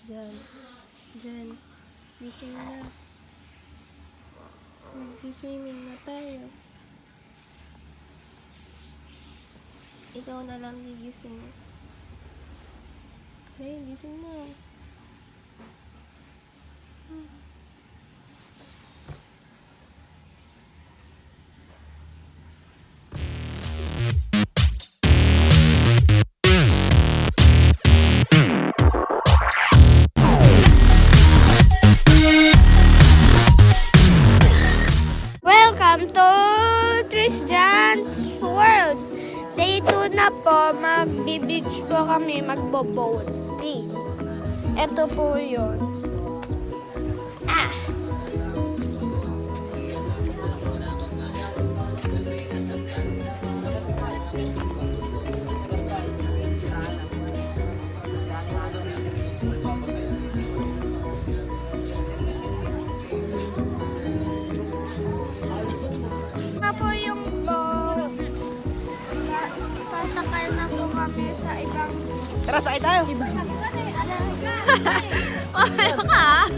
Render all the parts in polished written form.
Diyan. Diyan. Gising na. Magsiswimming na tayo. Ikaw na lang gigising. Hey, gising na. Welcome to Christian's World. Day 2 na po, mag-beach po kami, magbo-boating. Ito po yun. Po yung boat. Pasakay na po kami sa ibang... Tara, sakay tayo. Ano ka?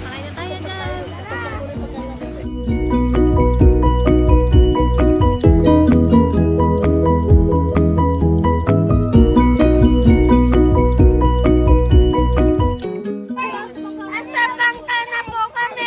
Sakay na tayo dyan. Nasa bangka na po kami.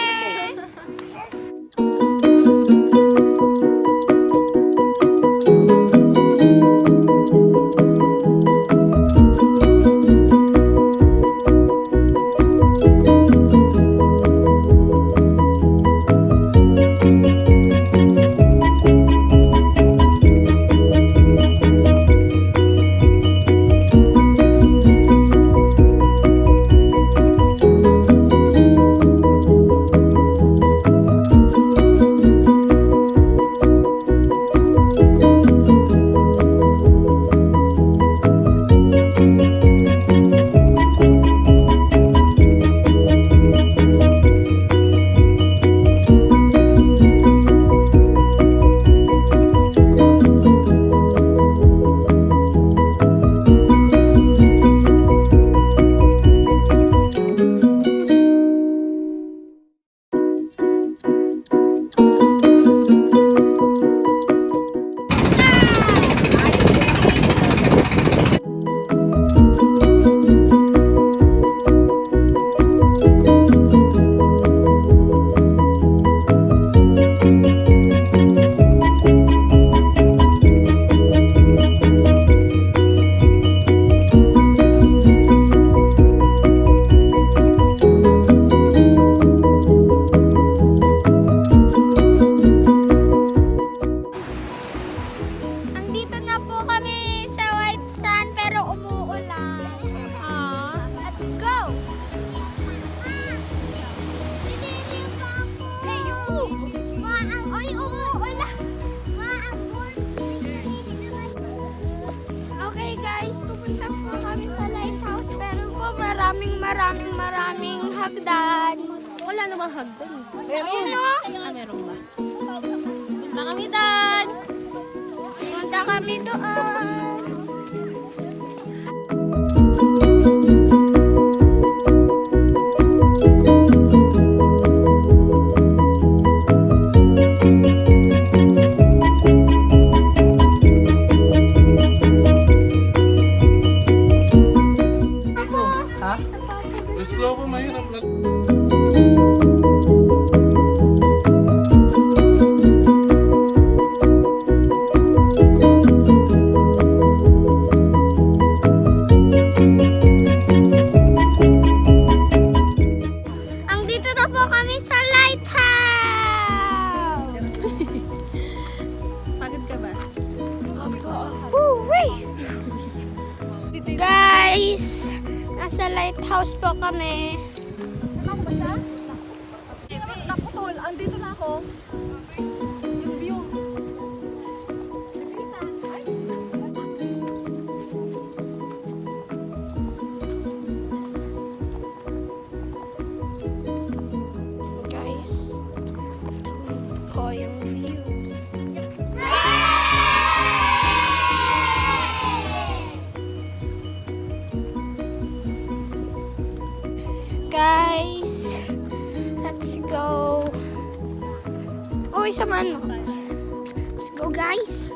Andito na po kami sa White Sand pero umuulan. Let's go! Ay, umuulan! Okay guys, pupunta po kami sa lighthouse pero po maraming hagdan. Wala namang hagdan. Ayun o! Meron ba? Punta kami dan. Punta kami doon. Ha? Slow po, mahirap lang. Andito na po kami sa lighthouse. Pagod ka ba? Woo-wee! Guys, nasa lighthouse po kami. Naputol, andito na ako. Yung view. Guys, ito po yung views. guys. Let's go. Uy, samahan mo. Let's go, guys.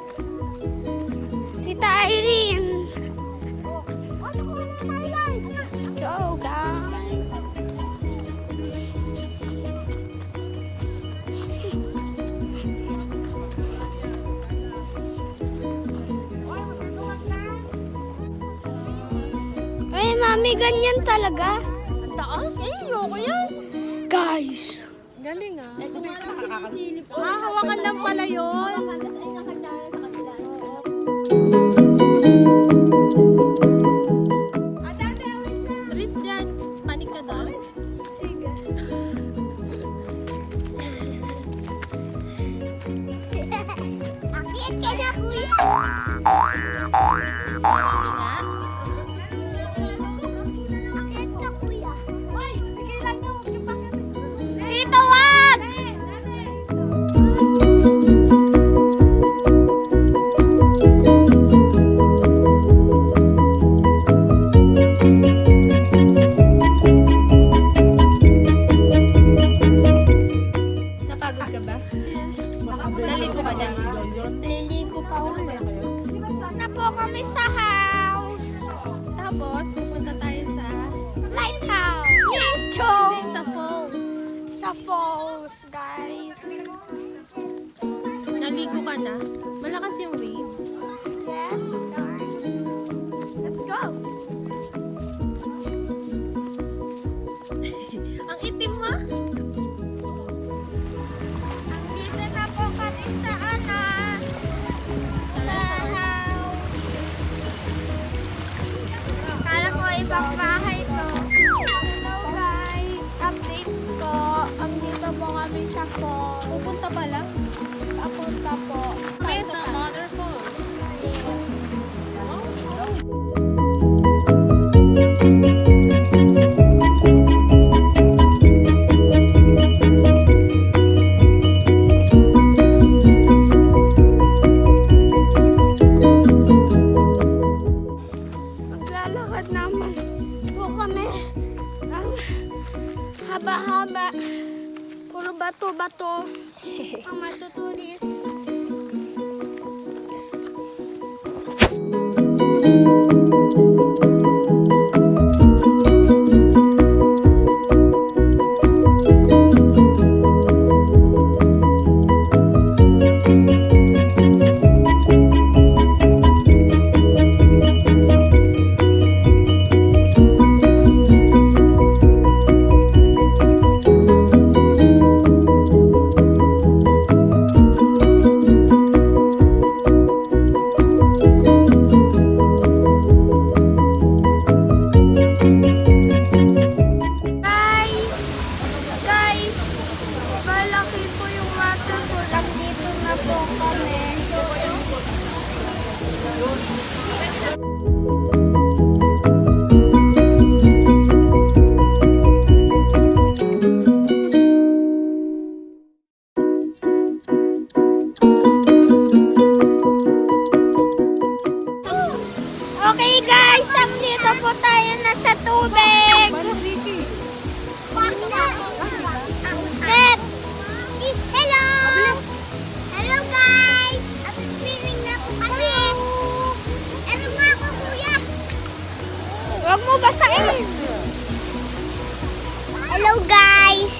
Tita Irene. Let's go, guys. Ay, mami, ganyan talaga. Ang taas? Eh, ayoko yan. Guys. Galing ah. Ito nga lang sinisilip ko. Ah, hawakan lang pala yun. Tapos ay nakandaan sa kabila. Tris dyan. Panik ka doon. Sige. Akit ka na, kuya. Nga. Akit ka, kuya. Hoy, tigilan niyo. Tito, wag! Napagod ka ba? Naligo ka dyan. Liligo pa ulit. Na po kami sa house. Tapos, pupunta tayo sa Lighthouse. Dito. sa falls. Sa falls, guys. Naligo ka na. Malakas yung wave. Yes, guys. Let's go. Ang itim mo. Andito na po kami sa sa house. Kala ko ibang bahay to. Hello guys, update ko. Andito po kami sa falls. Pupunta pa lang. Papunta po. Kaya sa mother falls. Maglalakad naman po kami. Ang haba-haba. Puro bato-bato. Ang matutulis. Guys, malaki po yung waterfall. Andito na po kami. Okay guys, andito po tayo na sa tubig. Dad! Hello! Hello guys! Swimming na po kami! Ano nga ako kuya? Huwag mo basahin! Hello guys!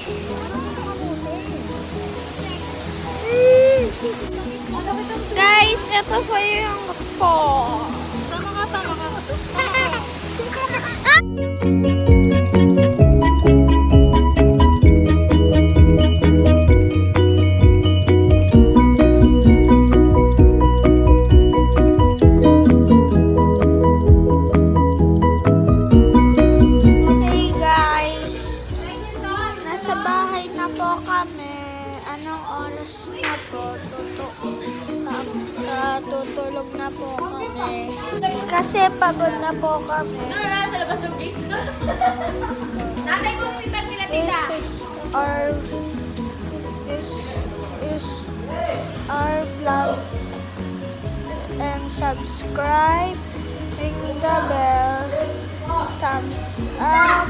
Guys, ito po yung fall. Sama ka, sama ka. Okay guys, nasa bahay na po kami. Anong oras na po? Tutulog na po kami. Kasi pagod na po kami. Sa labas ng gate. Natay ko yung bag nila, tita. This is our vlog. And subscribe, ring the bell, thumbs up,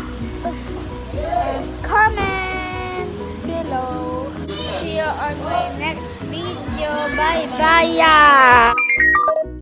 on my next video. Bye-bye!